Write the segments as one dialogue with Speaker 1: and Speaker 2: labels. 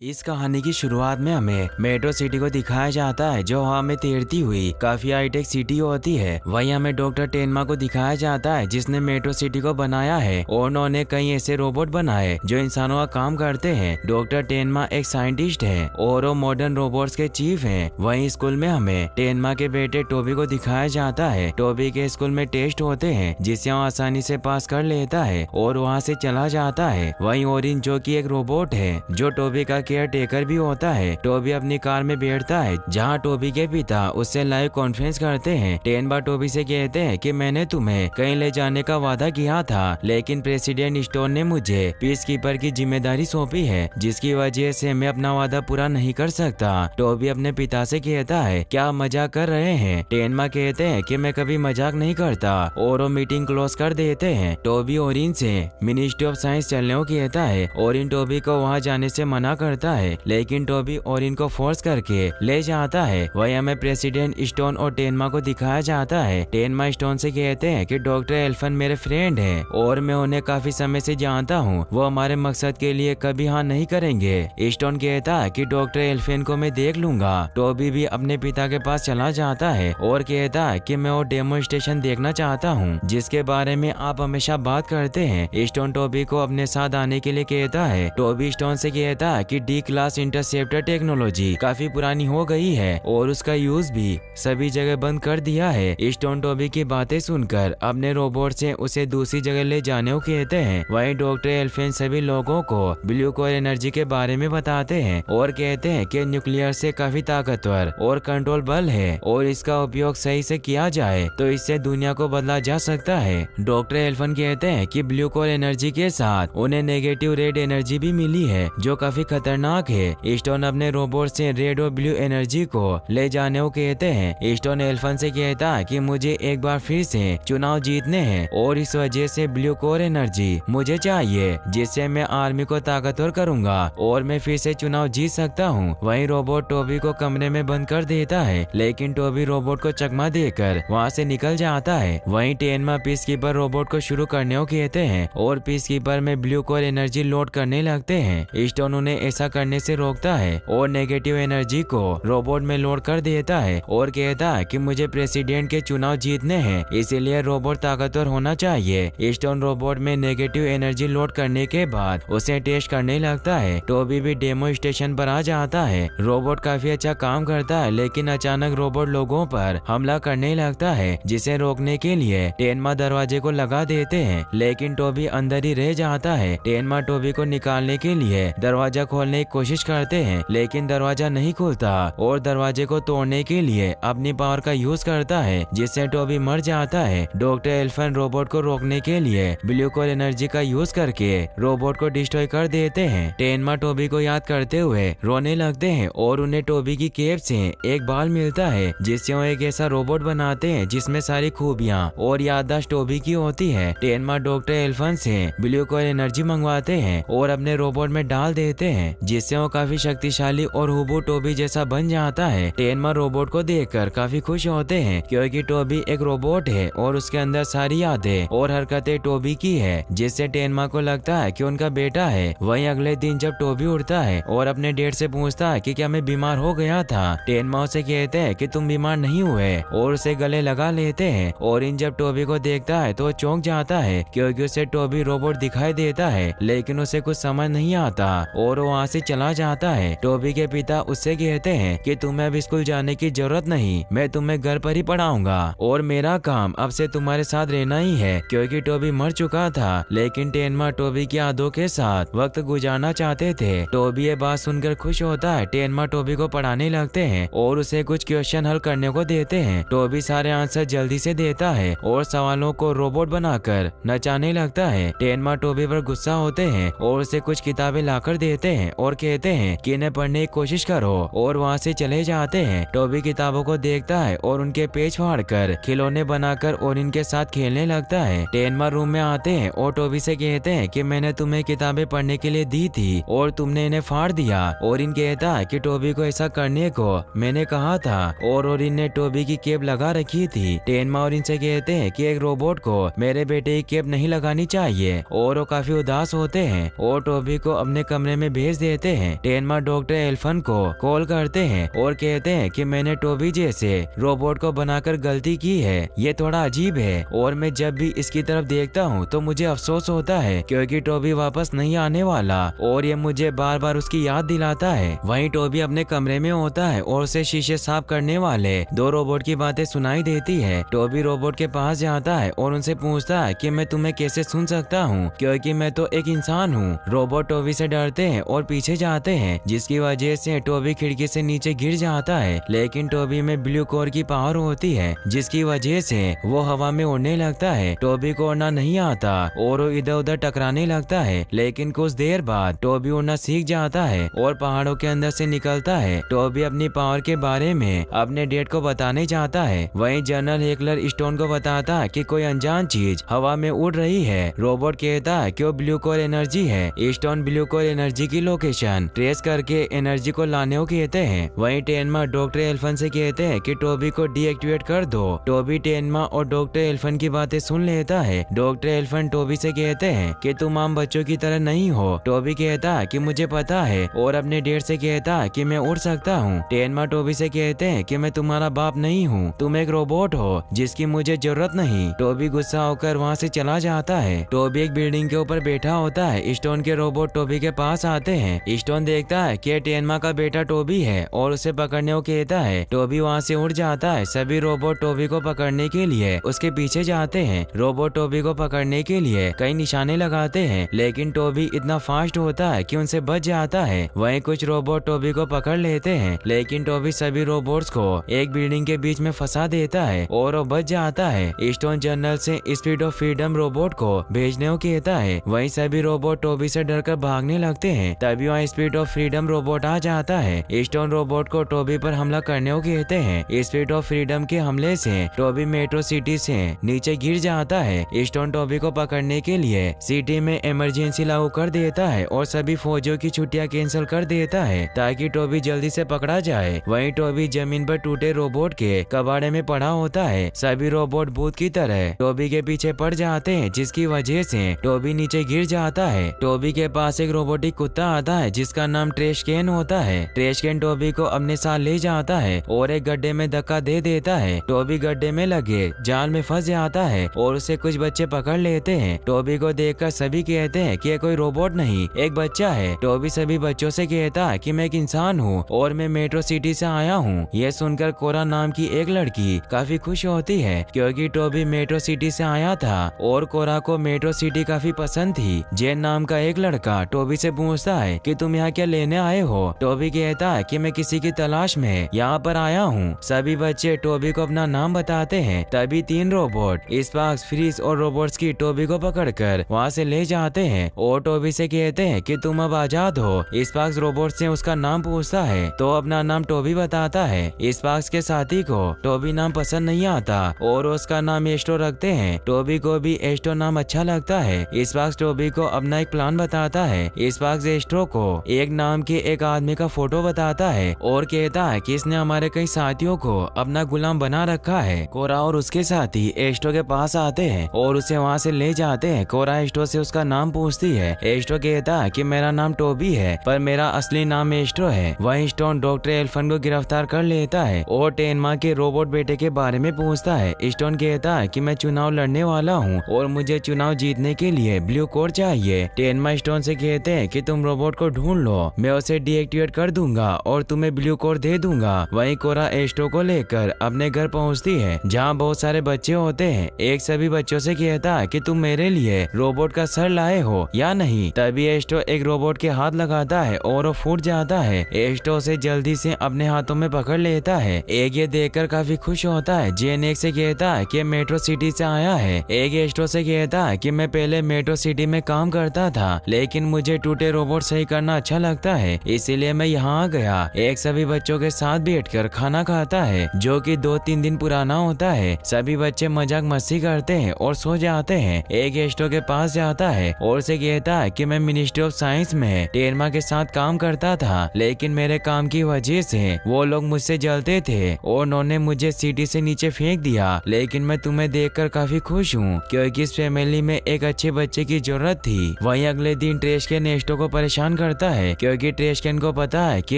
Speaker 1: इस कहानी की शुरुआत में हमें मेट्रो सिटी को दिखाया जाता है जो हवा में तैरती हुई काफी हाईटेक सिटी होती है। वहीं हमें डॉक्टर टेनमा को दिखाया जाता है जिसने मेट्रो सिटी को बनाया है और उन्होंने कई ऐसे रोबोट बनाए जो इंसानों का काम करते हैं। डॉक्टर टेनमा एक साइंटिस्ट है और वो मॉडर्न रोबोट्स के चीफ हैं। वहीं स्कूल में हमें टेनमा के बेटे टोबी को दिखाया जाता है। टोबी के स्कूल में टेस्ट होते हैं जिसे वो आसानी से पास कर लेता है और वहाँ से चला जाता है। वहीं ओरिन जो कि एक रोबोट है जो टोबी का केयर टेकर भी होता है। टोबी अपनी कार में बैठता है जहाँ टोबी के पिता उससे लाइव कॉन्फ्रेंस करते हैं। टेनबा टोबी से कहते हैं कि मैंने तुम्हें कहीं ले जाने का वादा किया था लेकिन प्रेसिडेंट स्टोन ने मुझे पीस कीपर की जिम्मेदारी सौंपी है जिसकी वजह से मैं अपना वादा पूरा नहीं कर सकता। टोबी अपने पिता से कहता है क्या मजाक कर रहे हैं। टेनबा कहते हैं कि मैं कभी मजाक नहीं करता और वो मीटिंग क्लोज कर देते हैं। टोबी ओरिन से मिनिस्ट्री ऑफ साइंस चलने को कहता है। ओरिन टोबी को वहाँ जाने से मना करता है लेकिन टोबी ओरिन को फोर्स करके ले जाता है। वहीं हमें प्रेसिडेंट स्टोन और टेनमा को दिखाया जाता है। टेनमा स्टोन से कहते हैं कि डॉक्टर एल्फन मेरे फ्रेंड हैं और मैं उन्हें काफी समय से जानता हूँ। वो हमारे मकसद के लिए कभी हाँ नहीं करेंगे। स्टोन कहता है कि डॉक्टर एल्फन को मैं देख लूंगा। टोबी भी अपने पिता के पास चला जाता है और कहता है कि मैं वो डेमो स्टेशन देखना चाहता हूँ जिसके बारे में आप हमेशा बात करते हैं। स्टोन टोबी को अपने साथ आने के लिए कहता है। टोबी स्टोन से कहता है कि डी क्लास इंटरसेप्टर टेक्नोलॉजी काफी पुरानी हो गई है और उसका यूज भी सभी जगह बंद कर दिया है। स्टोन टोबी की बातें सुनकर अपने रोबोट से उसे दूसरी जगह ले जाने को कहते हैं। वहीं डॉक्टर एल्फेन सभी लोगों को ब्लू कोर एनर्जी के बारे में बताते हैं और कहते हैं कि न्यूक्लियर से काफी ताकतवर और कंट्रोल बल है और इसका उपयोग सही से किया जाए तो इससे दुनिया को बदला जा सकता है। डॉक्टर एल्फन कहते हैं कि ब्लू कोर एनर्जी के साथ उन्हें नेगेटिव रेड एनर्जी भी मिली है जो काफी खतरनाक है। स्टोन अपने रोबोट से रेड और ब्लू एनर्जी को ले जाने को कहते हैं। स्टोन एल्फन से कहता है कि मुझे एक बार फिर से चुनाव जीतने हैं और इस वजह से ब्लू कोर एनर्जी मुझे चाहिए जिससे मैं आर्मी को ताकतवर करूंगा और मैं फिर से चुनाव जीत सकता हूँ। वहीं रोबोट टोबी को कमरे में बंद कर देता है लेकिन टोबी रोबोट को चकमा देकर वहाँ से निकल जाता है। वहीं टेनमा पीस कीपर रोबोट को शुरू करने को कहते हैं और पीस कीपर में ब्लू कोर एनर्जी लोड करने लगते हैं। स्टोन उन्हें ऐसा करने से रोकता है और नेगेटिव एनर्जी को रोबोट में लोड कर देता है और कहता है कि मुझे प्रेसिडेंट के चुनाव जीतने हैं इसीलिए रोबोट ताकतवर होना चाहिए। स्टोन रोबोट में नेगेटिव एनर्जी लोड करने के बाद उसे टेस्ट करने लगता है। टोबी भी डेमो स्टेशन पर आ जाता है। रोबोट काफी अच्छा काम करता है लेकिन अचानक रोबोट लोगों पर हमला करने लगता है जिसे रोकने के लिए टेनमा दरवाजे को लगा देते हैं लेकिन टोबी अंदर ही रह जाता है। टेनमा टोबी को निकालने के लिए दरवाजा खोलने की कोशिश करते हैं लेकिन दरवाजा नहीं खुलता और दरवाजे को तोड़ने के लिए अपनी पावर का यूज करता है जिससे टोबी मर जाता है। डॉक्टर एल्फन रोबोट को रोकने के लिए ब्लू कोर एनर्जी का यूज करके रोबोट को डिस्ट्रॉय कर देते हैं। टेनमा टोबी को याद करते हुए रोने लगते हैं और उन्हें टोबी की केप से एक बाल मिलता है जिससे वो एक ऐसा रोबोट बनाते हैं जिसमें सारी खूबियां और याददाश्त टोबी की होती है। टेनमा डॉक्टर एल्फन से ब्लू कोर एनर्जी मंगवाते हैं और अपने रोबोट में डाल देते हैं जिससे वो काफी शक्तिशाली और हुबू टोबी जैसा बन जाता है। टेनमा रोबोट को देखकर काफी खुश होते हैं क्योंकि टोबी एक रोबोट है और उसके अंदर सारी यादें और हरकतें टोबी की है जिससे टेनमा को लगता है कि उनका बेटा है। वहीं अगले दिन जब टोबी उठता है और अपने डैड से पूछता है कि क्या मैं बीमार हो गया था। टेनमा उसे कहते हैं कि तुम बीमार नहीं हुए और उसे गले लगा लेते हैं और इन जब टोबी को देखता है तो चौंक जाता है क्योंकि उसे टोबी रोबोट दिखाई देता है लेकिन उसे कुछ समझ नहीं आता और वहाँ से चला जाता है। टोबी के पिता उससे कहते हैं कि तुम्हें अब स्कूल जाने की जरूरत नहीं, मैं तुम्हें घर पर ही पढ़ाऊंगा और मेरा काम अब से तुम्हारे साथ रहना ही है क्योंकि टोबी मर चुका था लेकिन टेनमा टोबी की यादों के साथ वक्त गुजारना चाहते थे। टोबी ये बात सुनकर खुश होता है। टेनमा टोबी को पढ़ाने लगते हैं और उसे कुछ क्वेश्चन हल करने को देते हैं। टोबी सारे आंसर जल्दी से देता है और सवालों को रोबोट बनाकर नचाने लगता है। टेनमा टोबी पर गुस्सा होते हैं और उसे कुछ किताबें लाकर देते हैं और कहते हैं कि इन्हें पढ़ने की कोशिश करो और वहाँ से चले जाते हैं। टोबी किताबों को देखता है और उनके पेज फाड़कर खिलौने बनाकर और इनके साथ खेलने लगता है। टेनमा रूम में आते हैं और टोबी से कहते हैं कि मैंने तुम्हें किताबें पढ़ने के लिए दी थी और तुमने इन्हें फाड़ दिया। और इन कहता है कि टोबी को ऐसा करने को मैंने कहा था और इनने टोबी की केप लगा रखी थी। टेनमा और इनसे कहते हैं कि एक रोबोट को मेरे बेटे की केप नहीं लगानी चाहिए और वो काफी उदास होते हैं और टोबी को अपने कमरे में भेज देते हैं। टेनमा डॉक्टर एल्फन को कॉल करते हैं और कहते हैं कि मैंने टोबी जैसे रोबोट को बनाकर गलती की है, ये थोड़ा अजीब है और मैं जब भी इसकी तरफ देखता हूँ तो मुझे अफसोस होता है क्योंकि टोबी वापस नहीं आने वाला और ये मुझे बार बार उसकी याद दिलाता है। वहीं टोबी अपने कमरे में होता है और उसे शीशे साफ करने वाले 2 रोबोट की बातें सुनाई देती है। टोबी रोबोट के पास जाता है और उनसे पूछता है कि मैं तुम्हें कैसे सुन सकता हूँ क्योंकि मैं तो एक इंसान हूँ। रोबोट टोबी से डरते हैं और पीछे जाते हैं, जिसकी वजह से टोबी खिड़की से नीचे गिर जाता है। लेकिन टोबी में ब्लू कोर की पावर होती है जिसकी वजह से वो हवा में उड़ने लगता है। टोबी को उड़ना नहीं आता और वो इधर उधर टकराने लगता है, लेकिन कुछ देर बाद टोबी उड़ना सीख जाता है और पहाड़ों के अंदर से निकलता है। टोबी अपनी पावर के बारे में अपने डैड को बताने जाता है। वहीं जनरल हेकलर स्टोन को बताता है कि कोई अनजान चीज हवा में उड़ रही है। रोबोट कहता है कि वो ब्लू कोर एनर्जी है। स्टोन ब्लू कोर एनर्जी की लोकेशन ट्रेस करके एनर्जी को लाने को कहते हैं। वहीं टेनमा डॉक्टर एल्फन से कहते हैं कि टोबी को डीएक्टिवेट कर दो। टोबी टेनमा और डॉक्टर एल्फन की बातें सुन लेता है। डॉक्टर एल्फन टोबी से कहते हैं कि तुम आम बच्चों की तरह नहीं हो। टोबी कहता है कि मुझे पता है और अपने डैड से कहता है कि मैं उड़ सकता हूँ। टेनमा टोबी से कहते हैं कि मैं तुम्हारा बाप नहीं हूँ, तुम एक रोबोट हो जिसकी मुझे जरूरत नहीं। टोबी गुस्सा होकर वहाँ से चला जाता है। टोबी एक बिल्डिंग के ऊपर बैठा होता है। स्टोन के रोबोट टोबी के पास आते हैं। स्टोन देखता है कि टेनमा का बेटा टोबी है और उसे पकड़ने को कहता है। टोबी वहाँ से उड़ जाता है। सभी रोबोट टोबी को पकड़ने के लिए उसके पीछे जाते हैं। रोबोट टोबी को पकड़ने के लिए कई निशाने लगाते हैं, लेकिन टोबी इतना फास्ट होता है कि उनसे बच जाता है। वहीं कुछ रोबोट टोबी को पकड़ लेते हैं, लेकिन टोबी सभी रोबोट्स को एक बिल्डिंग के बीच में फंसा देता है और वो बच जाता है। स्टोन जनरल से स्पीड ऑफ फ्रीडम रोबोट को भेजने को कहता है। वहीं सभी रोबोट टोबी से डरकर भागने लगते हैं। तभी वहाँ स्पीड ऑफ फ्रीडम रोबोट आ जाता है। स्टोन रोबोट को टोबी पर हमला करने को कहते हैं। स्पीड ऑफ फ्रीडम के हमले से टोबी मेट्रो सिटी से नीचे गिर जाता है। स्टोन टोबी को पकड़ने के लिए सिटी में इमरजेंसी लागू कर देता है और सभी फौजियों की छुट्टियां कैंसिल कर देता है ताकि टोबी जल्दी से पकड़ा जाए। वहीं टोबी जमीन पर टूटे रोबोट के कबाड़े में पड़ा होता है। सभी रोबोट भूत की तरह टोबी के पीछे पड़ जाते हैं, जिसकी वजह से टोबी नीचे गिर जाता है। टोबी के पास एक रोबोटिक कुत्ता आता है जिसका नाम ट्रेशकैन होता है। ट्रेशकैन टोबी को अपने साथ ले जाता है और एक गड्ढे में धक्का दे देता है। टोबी गड्ढे में लगे जाल में फंस जाता है और उसे कुछ बच्चे पकड़ लेते हैं। टोबी को देखकर सभी कहते हैं कि कोई रोबोट नहीं, एक बच्चा है। टोबी सभी बच्चों से कहता है कि मैं एक इंसान हूँ और मैं मेट्रो सिटी से आया हूँ। यह सुनकर कोरा नाम की एक लड़की काफी खुश होती है क्योंकि टोबी मेट्रो सिटी से आया था और कोरा को मेट्रो सिटी काफी पसंद थी। जेन नाम का एक लड़का टोबी से पूछता है कि तुम यहाँ क्या लेने आए हो। टोबी कहता है कि मैं किसी की तलाश में यहाँ पर आया हूँ। सभी बच्चे टोबी को अपना नाम बताते हैं। तभी 3 रोबोट स्पार्क्स, फ्रीज और रोबोट्स की टोबी को पकड़कर वहाँ से ले जाते हैं और टोबी से कहते हैं कि तुम अब आजाद हो। स्पार्क्स रोबोट से उसका नाम पूछता है तो अपना नाम टोबी बताता है। स्पार्क्स के साथी को टोबी नाम पसंद नहीं आता और उसका नाम एस्ट्रो रखते हैं। टोबी को भी एस्ट्रो नाम अच्छा लगता है। स्पार्क्स टोबी को अपना एक प्लान बताता है। स्पार्क्स एस्ट्रो को एक नाम के एक आदमी का फोटो बताता है और कहता है कि इसने हमारे कई साथियों को अपना गुलाम बना रखा है। कोरा और उसके साथी एस्ट्रो के पास आते हैं और उसे वहाँ से ले जाते हैं। कोरा एस्ट्रो से उसका नाम पूछती है। एस्ट्रो कहता है कि मेरा नाम टोबी है पर मेरा असली नाम एस्ट्रो है। वहीं स्टोन डॉक्टर एल्फन को गिरफ्तार कर लेता है और टेनमा के रोबोट बेटे के बारे में पूछता है। स्टोन कहता है कि मैं चुनाव लड़ने वाला हूँ और मुझे चुनाव जीतने के लिए ब्लू कोर चाहिए। टेनमा स्टोन से कहते हैं कि तुम रोबोट को ढूंढ लो, मैं उसे डीएक्टिवेट कर दूंगा और तुम्हें ब्लू कोर दे दूंगा। वहीं कोरा एस्ट्रो को लेकर अपने घर पहुंचती है जहां बहुत सारे बच्चे होते हैं। एक सभी बच्चों से कहता है कि तुम मेरे लिए रोबोट का सर लाए हो या नहीं। तभी एस्ट्रो एक रोबोट के हाथ लगाता है और वो फूट जाता है। एस्ट्रो से जल्दी से अपने हाथों में पकड़ लेता है। एक ये देखकर काफी खुश होता है। जेन एक से कहता है कि मेट्रो सिटी से आया है। एक एस्ट्रो से कहता है कि मैं पहले मेट्रो सिटी में काम करता था, लेकिन मुझे टूटे रोबोट सही करना अच्छा लगता है, इसीलिए मैं यहाँ आ गया। एक सभी बच्चों के साथ बैठकर खाना खाता है जो कि 2-3 दिन पुराना होता है। सभी बच्चे मजाक मस्ती करते हैं और सो जाते हैं। एक एस्ट्रो के पास जाता है और उसे कहता है कि मैं मिनिस्ट्री ऑफ साइंस में टेरमा के साथ काम करता था, लेकिन मेरे काम की वजह से वो लोग मुझसे जलते थे और उन्होंने मुझे सिटी से नीचे फेंक दिया। लेकिन मैं तुम्हें देखकर काफी खुश हूँ क्योंकि इस फैमिली में एक अच्छे बच्चे की जरूरत थी। वहीं अगले दिन ट्रेश के एस्ट्रो को परेशान परेशान करता है क्योंकि ट्रेशकैन को पता है कि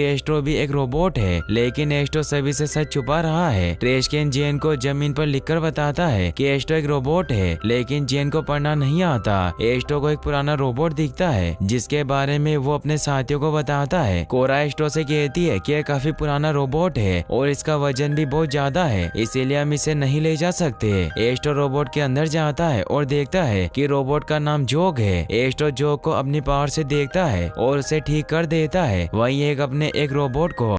Speaker 1: एस्ट्रो भी एक रोबोट है, लेकिन एस्ट्रो सभी से सच छुपा रहा है। ट्रेशकैन जेन को जमीन पर लिखकर बताता है कि एस्ट्रो एक रोबोट है, लेकिन जेन को पढ़ना नहीं आता। एस्ट्रो को एक पुराना रोबोट दिखता है जिसके बारे में वो अपने साथियों को बताता है। कोरा एस्ट्रो से कहती है कि यह काफी पुराना रोबोट है और इसका वजन भी बहुत ज्यादा है, इसीलिए हम इसे नहीं ले जा सकते। एस्ट्रो रोबोट के अंदर जाता है और देखता है कि रोबोट का नाम जोग है। एस्ट्रो जोग को अपनी पावर से देखता है और उसे ठीक कर देता है। वहीं एक अपने एक रोबोट को